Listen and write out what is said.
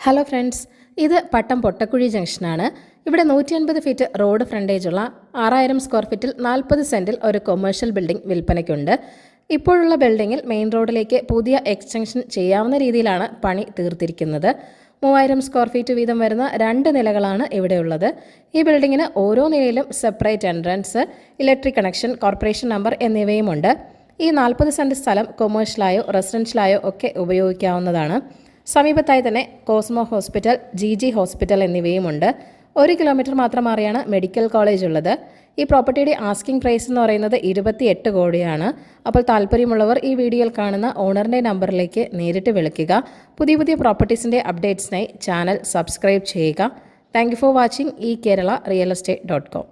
Hello friends, ഇത് പട്ടം പൊട്ടക്കുഴി ജംഗ്ഷനാണ്. ഇവിടെ 150 feet road ഫ്രണ്ടേജുള്ള 6000 square ഫീറ്റിൽ 40 സെൻറ്റിൽ ഒരു കൊമേഴ്ഷ്യൽ ബിൽഡിംഗ് വിൽപ്പനയ്ക്കുണ്ട്. ഇപ്പോഴുള്ള ബിൽഡിങ്ങിൽ മെയിൻ റോഡിലേക്ക് പുതിയ എക്സ്റ്റൻഷൻ ചെയ്യാവുന്ന രീതിയിലാണ് പണി തീർത്തിരിക്കുന്നത്. 3000 സ്ക്വയർ ഫീറ്റ് വീതം വരുന്ന 2 നിലകളാണ് ഇവിടെയുള്ളത്. ഈ ബിൽഡിങ്ങിന് ഓരോ നിലയിലും separate entrance, electric connection, corporation number എന്നിവയുമുണ്ട്. ഈ 40 സെൻറ്റ് സ്ഥലം കൊമേഴ്ഷ്യലായോ റെസിഡൻഷ്യലായോ ഒക്കെ ഉപയോഗിക്കാവുന്നതാണ്. സമീപത്തായി തന്നെ കോസ്മോ ഹോസ്പിറ്റൽ, GG ഹോസ്പിറ്റൽ എന്നിവയുമുണ്ട്. 1 കിലോമീറ്റർ മാത്രം മാറിയാണ് മെഡിക്കൽ കോളേജ് ഉള്ളത്. ഈ പ്രോപ്പർട്ടിയുടെ ആസ്കിംഗ് പ്രൈസ് എന്ന് പറയുന്നത് 28 കോടിയാണ്. അപ്പോൾ താല്പര്യമുള്ളവർ ഈ വീഡിയോയിൽ കാണുന്ന ഓണറിൻ്റെ നമ്പറിലേക്ക് നേരിട്ട് വിളിക്കുക. പുതിയ പ്രോപ്പർട്ടീസിൻ്റെ അപ്ഡേറ്റ്സിനായി ചാനൽ സബ്സ്ക്രൈബ് ചെയ്യുക. Thank you for watching eKerala Real Estate.com.